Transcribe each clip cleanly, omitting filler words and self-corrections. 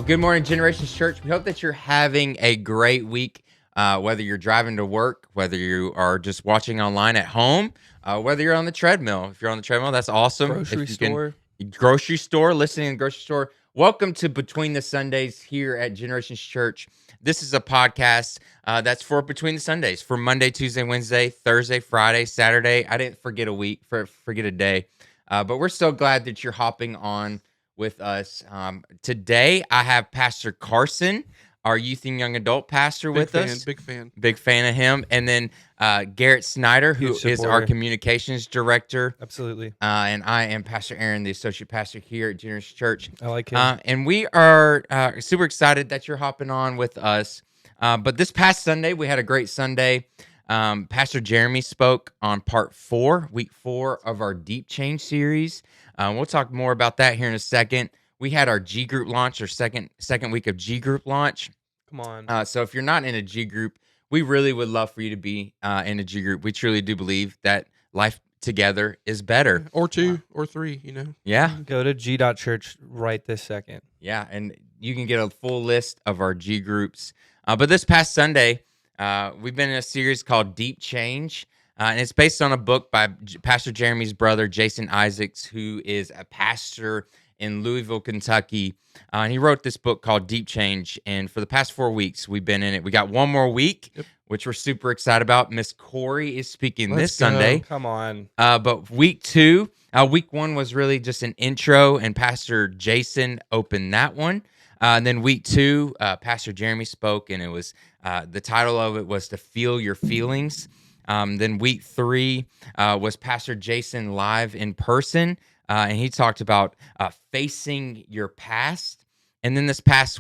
Well, good morning, Generations Church. We hope that you're having a great week, whether you're driving to work, whether you are just watching online at home, whether you're on the treadmill. If you're on the treadmill, that's awesome. Grocery store. Grocery store, listening in the grocery store. Welcome to Between the Sundays here at Generations Church. This is a podcast that's for Between the Sundays, for Monday, Tuesday, Wednesday, Thursday, Friday, Saturday. I didn't forget a week, forget a day, but we're so glad that you're hopping on with us. Today, I have Pastor Carson, our youth and young adult pastor, with us. Big fan. Big fan of him. And then Garrett Snyder, who is our communications director. Absolutely. And I am Pastor Aaron, the associate pastor here at Generous Church. I like him. And we are super excited that you're hopping on with us. But this past Sunday, we had a great Sunday. Pastor Jeremy spoke on week 4 of our Deep Change series. We'll talk more about that here in a second. We had our G group launch, our second week of G group launch. Come on. So if you're not in a G group, we really would love for you to be in a G group. We truly do believe that life together is better. Or 2 or 3, Yeah. Go to g.church right this second. Yeah, and you can get a full list of our G groups. But this past Sunday, we've been in a series called Deep Change. And it's based on a book by Pastor Jeremy's brother, Jason Isaacs, who is a pastor in Louisville, Kentucky. And he wrote this book called Deep Change. And for the past 4 weeks, we've been in it. We got one more week, which we're super excited about. Miss Corey is speaking this Sunday. Come on. But week 2, week 1 was really just an intro, and Pastor Jason opened that one. And then week 2, Pastor Jeremy spoke, and it was the title of it was To Feel Your Feelings. Then week 3 was Pastor Jason live in person, and he talked about facing your past. And then this past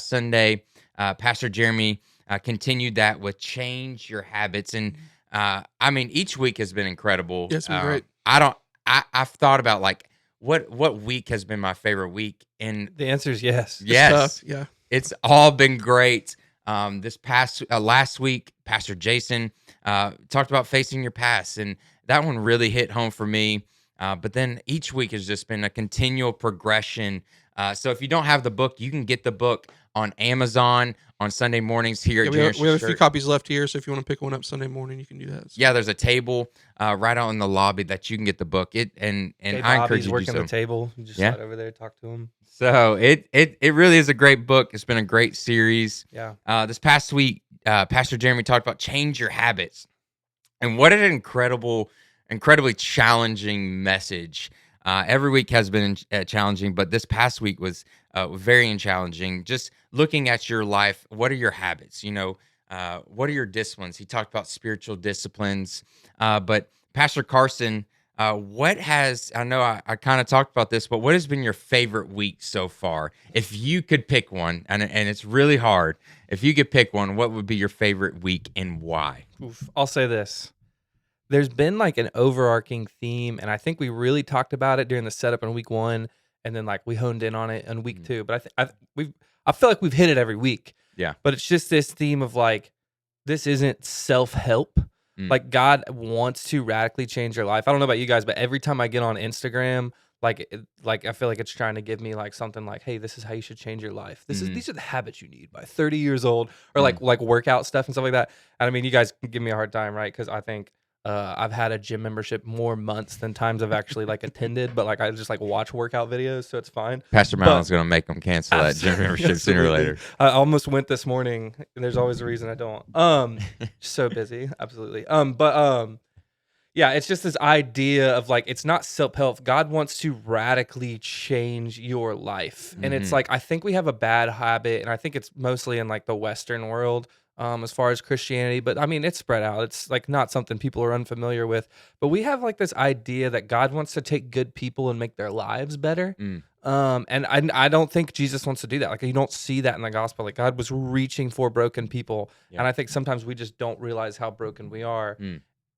Sunday, Pastor Jeremy continued that with Change Your Habits. And I mean, each week has been incredible. Yeah, it's been great. I've thought about like what week has been my favorite week, and The answer is yes. yes, Yeah. it's all been great. This past last week, Pastor Jason talked about facing your past, and that one really hit home for me. But then each week has just been a continual progression. So if you don't have the book, you can get the book on Amazon on Sunday mornings here at Generous We have a Church. few copies left here, so if you want to pick one up Sunday morning, you can do that. Yeah, there's a table right out in the lobby that you can get the book. And I encourage you to do working so. the table. You just slide over there, talk to him. So it really is a great book. It's been a great series. Yeah. This past week, Pastor Jeremy talked about Change Your Habits. And what an incredibly challenging message. Every week has been challenging, but this past week was very challenging. Just looking at your life, what are your habits? What are your disciplines? He talked about spiritual disciplines. But Pastor Carson, I know I kind of talked about this, but what has been your favorite week so far? If you could pick one, and it's really hard, if you could pick one, what would be your favorite week and why? Oof. I'll say this. There's been like an overarching theme, and I think we really talked about it during the setup in week 1, and then like we honed in on it in week 2. But I feel like we've hit it every week. Yeah. But it's just this theme of like, this isn't self-help. Like God wants to radically change your life. I don't know about you guys, but every time I get on Instagram, like I feel like it's trying to give me like something like, hey, this is how you should change your life. These are the habits you need by 30 years old, or like workout stuff and stuff like that. And I mean, you guys can give me a hard time, right? Because I think I've had a gym membership more months than times I've actually like attended, but like I just like watch workout videos, so it's fine. Pastor Miles is going to make them cancel that gym membership sooner or later. I almost went this morning. There's always a reason I don't. So busy, absolutely. Yeah, it's just this idea of like, it's not self-help. God wants to radically change your life. And it's like, I think we have a bad habit, and I think it's mostly in like the Western world as far as Christianity, but I mean, it's spread out. It's like not something people are unfamiliar with, but we have like this idea that God wants to take good people and make their lives better. And I don't think Jesus wants to do that. Like, you don't see that in the gospel. Like, God was reaching for broken people. Yeah. And I think sometimes we just don't realize how broken we are,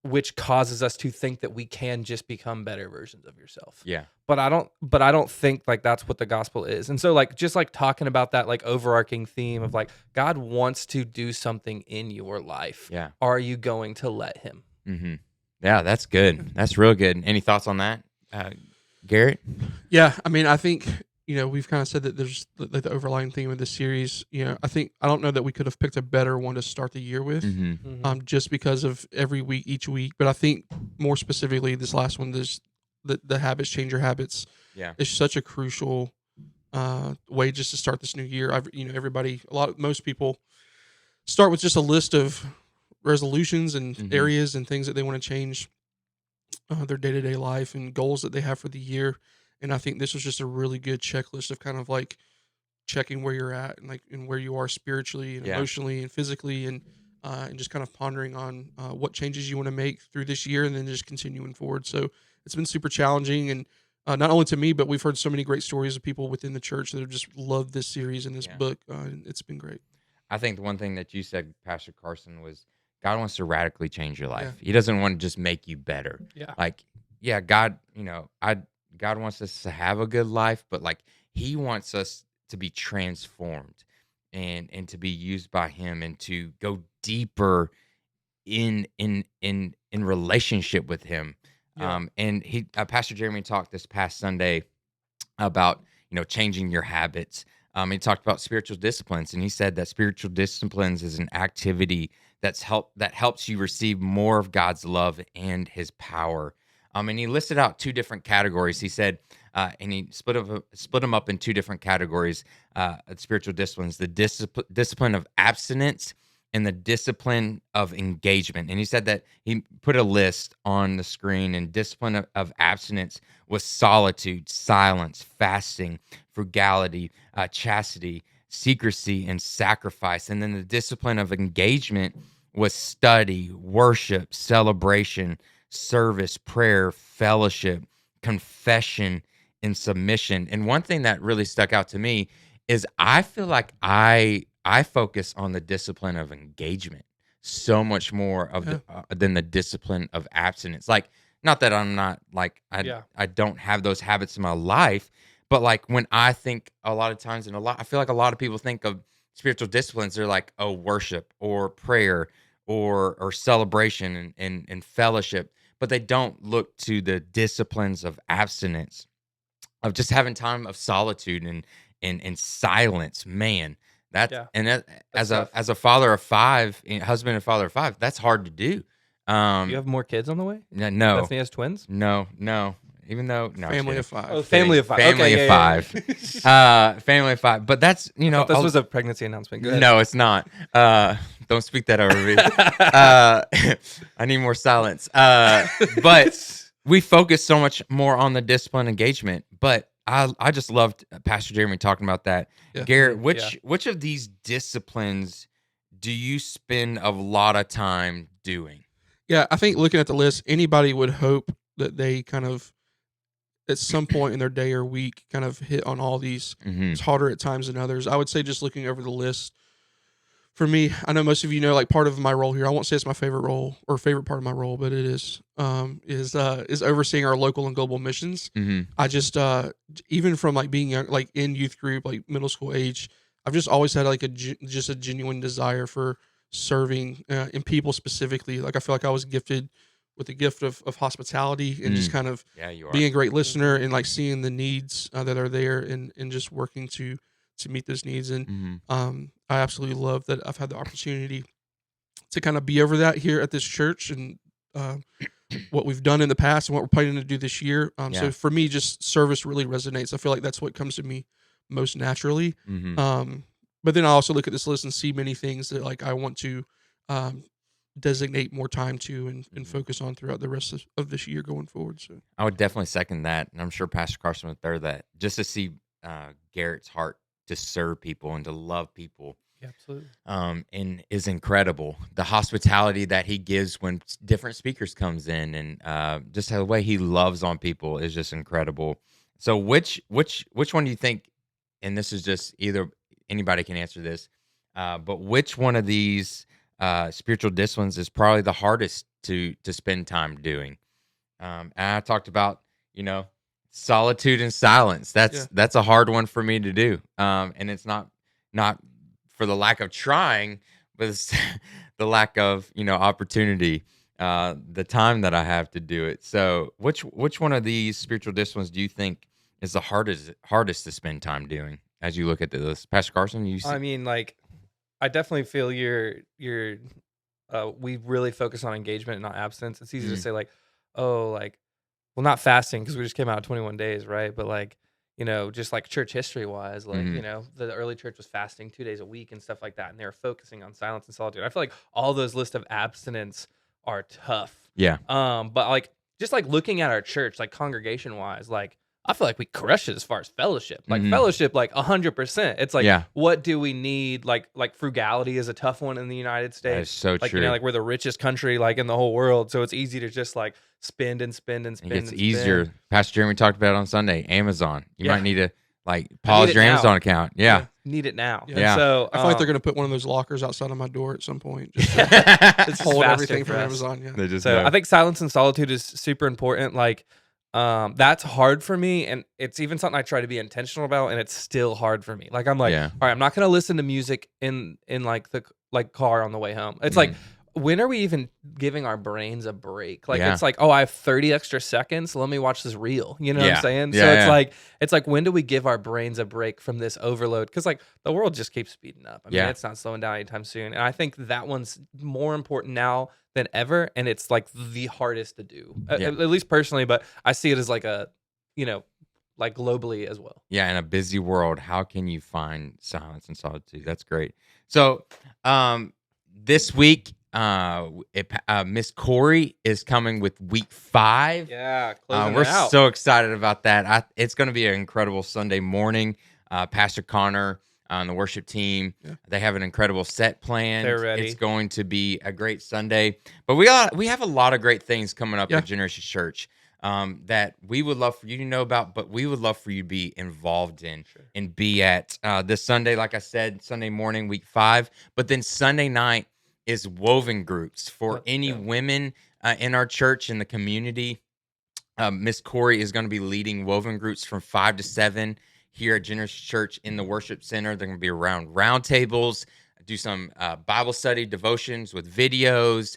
which causes us to think that we can just become better versions of yourself. Yeah. But I don't think like that's what the gospel is. And so like, just like talking about that like overarching theme of like, God wants to do something in your life. Yeah. Are you going to let him? Mm-hmm. Yeah, that's good. That's real good. Any thoughts on that, Garrett? Yeah, I mean, I think we've kind of said that there's like the overlying theme of this series. I don't know that we could have picked a better one to start the year with, Mhm. just because of each week. But I think more specifically, this last one, this the habits, change your habits, Yeah. is such a crucial way just to start this new year. Everybody, most people start with just a list of resolutions and Hmm. areas and things that they want to change, their day to day life and goals that they have for the year. And I think this was just a really good checklist of kind of like checking where you're at and like and where you are spiritually and Yeah. emotionally and physically, and just kind of pondering on what changes you want to make through this year and then just continuing forward. So it's been super challenging, and not only to me, but we've heard so many great stories of people within the church that have just loved this series and this Yeah. book. And it's been great. I think the one thing that you said, Pastor Carson, was God wants to radically change your Yeah. life. He doesn't want to just make you better. Yeah. Like, yeah, God, God wants us to have a good life, but like He wants us to be transformed and to be used by Him and to go deeper in relationship with Him. Yeah. And he Pastor Jeremy talked this past Sunday about changing your habits. He talked about spiritual disciplines, and he said that spiritual disciplines is an activity that helps you receive more of God's love and His power. And he listed out two different categories. He said, and he split them up in two different categories. Of spiritual disciplines: the discipline of abstinence and the discipline of engagement. And he said that he put a list on the screen, and discipline of abstinence was solitude, silence, fasting, frugality, chastity, secrecy, and sacrifice. And then the discipline of engagement was study, worship, celebration, service, prayer, fellowship, confession, and submission. And one thing that really stuck out to me is I feel like I focus on the discipline of engagement so much more of Yeah. than the discipline of abstinence. Like, not that I'm not like Yeah. I don't have those habits in my life, but like when I think a lot of times I feel like a lot of people think of spiritual disciplines, they're like, oh, worship or prayer or celebration and fellowship, but they don't look to the disciplines of abstinence, of just having time of solitude and silence. Man, Yeah. that That's as a tough. father of five, husband and father of five, that's hard to do. You Um, have more kids on the way? no, Bethany has twins? no. Even though no, just Family kidding. of five. Oh, family of five. Family Okay, of yeah, five. yeah. Family of five. But that's I thought this was a pregnancy announcement. Go ahead. no, it's not. Don't speak that over me. Uh, I need more silence. But we focus so much more on the discipline engagement. But I just loved Pastor Jeremy talking about that. Yeah. Garrett, Yeah. which of these disciplines do you spend a lot of time doing? Yeah, I think looking at the list, anybody would hope that they kind of at some point in their day or week kind of hit on all these. Mm-hmm. It's harder at times than others. I would say just looking over the list, for me, I know most of you know, like, part of my role here, I won't say it's my favorite role or favorite part of my role, but it is overseeing our local and global missions. Mm-hmm. I just even from like being young, like in youth group, like middle school age, I've just always had like just a genuine desire for serving, in people specifically. Like, I feel like I was gifted with the gift of hospitality and just kind of Yeah, you are. being a great listener and like seeing the needs that are there, and just working to meet those needs. And Mm-hmm. I absolutely love that I've had the opportunity to kind of be over that here at this church, and what we've done in the past and what we're planning to do this year. Yeah. So for me, just service really resonates. I feel like that's what comes to me most naturally. Mm-hmm. But then I also look at this list and see many things that like I want to um, designate more time to and Mhm. focus on throughout the rest of this year going forward. So I would definitely second that, and I'm sure Pastor Carson would third that. Just to see Garrett's heart to serve people and to love people, Yeah, absolutely. and is incredible. The hospitality that he gives when different speakers comes in, and just the way he loves on people is just incredible. So, which one do you think? And this is just either anybody can answer this, but which one of these spiritual disciplines is probably the hardest to spend time doing? And I talked about, solitude and silence. Yeah. That's a hard one for me to do. And it's not for the lack of trying, but it's the lack of, opportunity, the time that I have to do it. So which one of these spiritual disciplines do you think is the hardest to spend time doing as you look at this? Pastor Carson, you I mean, like, I definitely feel we really focus on engagement and not abstinence. It's easy to Mhm. say like, oh, like, well, not fasting because we just came out of 21 days, right? But like, just like church history wise, like, Mhm. the early church was fasting 2 days a week and stuff like that, and they were focusing on silence and solitude. I feel like all those lists of abstinence are tough. Yeah. But like, just like looking at our church, like congregation wise, like I feel like we crush it as far as fellowship. Like Mhm. fellowship, like 100%. It's like, Yeah. what do we need? Like frugality is a tough one in the United That is States. so Like, true. like we're the richest country like in the whole world. So it's easy to just like spend and spend and It spend gets and easier. spend. Pastor Jeremy talked about it on Sunday. Amazon. You Yeah. might need to like I need pause it your now. Amazon account. Yeah. Need it now. Yeah. And Yeah. so I feel like they're gonna put one of those lockers outside of my door at some point. Just to It's just hold faster everything for from us. Amazon. Yeah. They just So know. I think silence and solitude is super important. Like, that's hard for me, and it's even something I try to be intentional about, and it's still hard for me. Like, I'm like, Yeah. all right, I'm not gonna listen to music in like the car on the way home. It's like, when are we even giving our brains a break? Like, Yeah. it's like, oh, I have 30 extra seconds. Let me watch this reel. You know what Yeah. I'm saying? Yeah, So yeah. it's like, when do we give our brains a break from this overload? Because like the world just keeps speeding up. I mean, Yeah. it's not slowing down anytime soon. And I think that one's more important now than ever. And it's like the hardest to do, Yeah. at least personally. But I see it as like like globally as well. Yeah, in a busy world, how can you find silence and solitude? That's great. So, this week, Miss Corey is coming with week 5. Yeah, closing We're it out. so excited about that. It's going to be an incredible Sunday morning. Pastor Connor and the worship team, they have an incredible set planned. They're ready. It's going to be a great Sunday. But we have a lot of great things coming up Yeah. at Generation Church that we would love for you to know about, but we would love for you to be involved in and be at this Sunday. Like I said, Sunday morning, week 5. But then Sunday night is woven groups for any women in our church, in the community. Miss Corey is going to be leading woven groups from 5 to 7 here at Generous Church in the worship center. They're going to be around round tables, do some Bible study devotions with videos.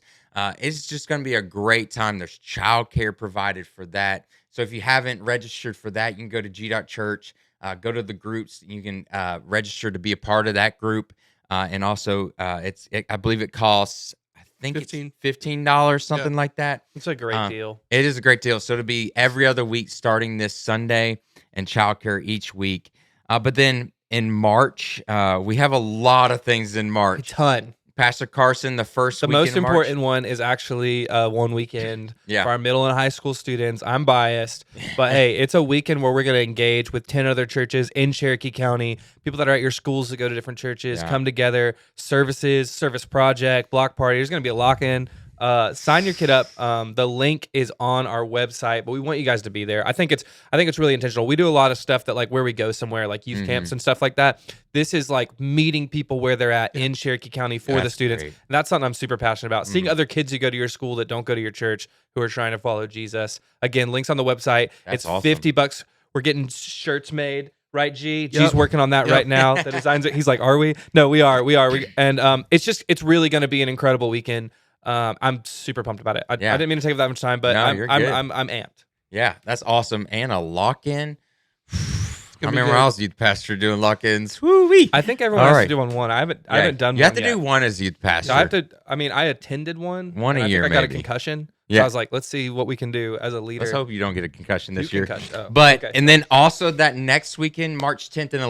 It's just going to be a great time. There's childcare provided for that. So if you haven't registered for that, you can go to g.church, go to the groups. You can register to be a part of that group. And also, I believe it costs, I think it's $15, something like that. It's a great deal. It is a great deal. So it'll be every other week starting this Sunday, and childcare each week. But then in March, we have a lot of things in A March. ton. Pastor Carson, the first The weekend most in March. important one is actually one weekend Yeah. for our middle and high school students. I'm biased, but hey, it's a weekend where we're going to engage with 10 other churches in Cherokee County. People that are at your schools that go to different churches come together. Services, service project, block party. There's going to be a lock-in. Sign your kid up. The link is on our website, but we want you guys to be there. I think it's really intentional. We do a lot of stuff that like where we go somewhere like youth camps and stuff like that. This is like meeting people where they're at in Cherokee County for the That's students. great. And that's something I'm super passionate about. Seeing other kids who go to your school that don't go to your church who are trying to follow Jesus. Again, links on the website. That's It's awesome. $50. We're getting shirts made. Right, G? Yep. G's working on that Yep. right now. The designs. He's like, "Are we? No, we are. And it's really going to be an incredible weekend. I'm super pumped about it. I didn't mean to take up that much time, but No, I'm you're good. I'm amped. Yeah, that's awesome. And a lock-in. I be remember when good. I was youth pastor doing lock-ins. Woo-wee. I think everyone All has right. to do one. I haven't done You one have to yet. do one as youth pastor. So I have to. I mean, I attended one. One a and I year, think I got a maybe. concussion. Yeah. So I was like, let's see what we can do as a leader. Let's hope you don't get a concussion this You year. concussion. Oh, But okay. and then also that next weekend, March 10th and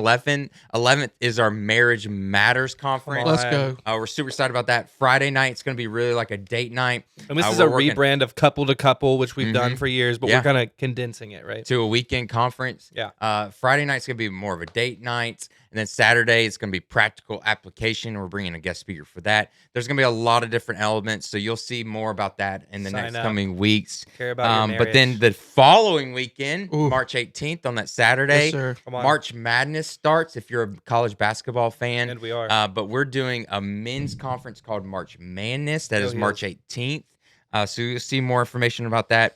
11th is our Marriage Matters conference. Come on. Let's go. We're super excited about that. Friday night, it's going to be really like a date night. And this is a we're working rebrand of couple to couple, which we've done Mhm. for years, but Yeah. we're kind of condensing it, right? to a weekend conference. Yeah. Friday night's going to be more of a date night. And then Saturday, it's going to be practical application. We're bringing a guest speaker for that. There's going to be a lot of different elements. So you'll see more about that in the Sign next up. coming weeks. Care about your But then marriage. the following weekend, Ooh. March 18th, on that Saturday, Yes, sir. Come on. March Madness starts if you're a college basketball fan. And we are. But we're doing a men's conference called March Madness. That Oh, is yes. March 18th. So you'll see more information about that.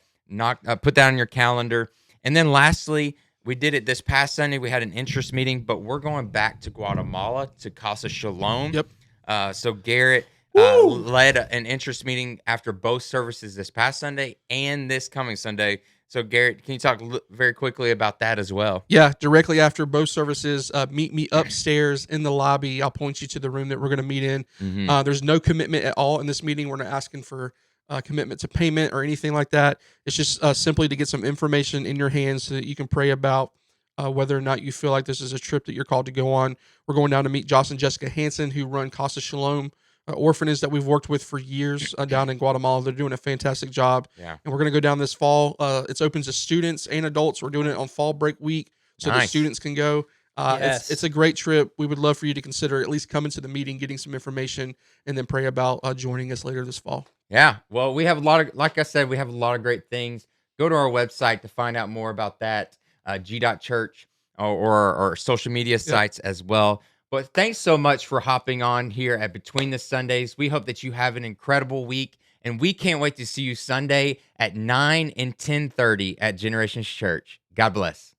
Put that on your calendar. And then lastly, we did it this past Sunday. We had an interest meeting, but we're going back to Guatemala to Casa Shalom. Yep. So Garrett led an interest meeting after both services this past Sunday and this coming Sunday. So, Garrett, can you talk very quickly about that as well? Yeah, directly after both services, meet me upstairs in the lobby. I'll point you to the room that we're going to meet in. Hmm. There's no commitment at all in this meeting. We're not asking for commitment to payment or anything like that. It's just simply to get some information in your hands so that you can pray about whether or not you feel like this is a trip that you're called to go on. We're going down to meet Joss and Jessica Hansen, who run Casa Shalom orphanage that we've worked with for years down in Guatemala. They're doing a fantastic job. Yeah. And we're going to go down this fall. It's open to students and adults. We're doing it on fall break week so the Nice. students can go. Yes. It's a great trip. We would love for you to consider at least coming to the meeting, getting some information, and then pray about joining us later this fall. Yeah. Well, we have a lot of, like I said, we have a lot of great things. Go to our website to find out more about that, g.church, or our social media sites as well. But thanks so much for hopping on here at Between the Sundays. We hope that you have an incredible week, and we can't wait to see you Sunday at 9 and 10:30 at Generations Church. God bless.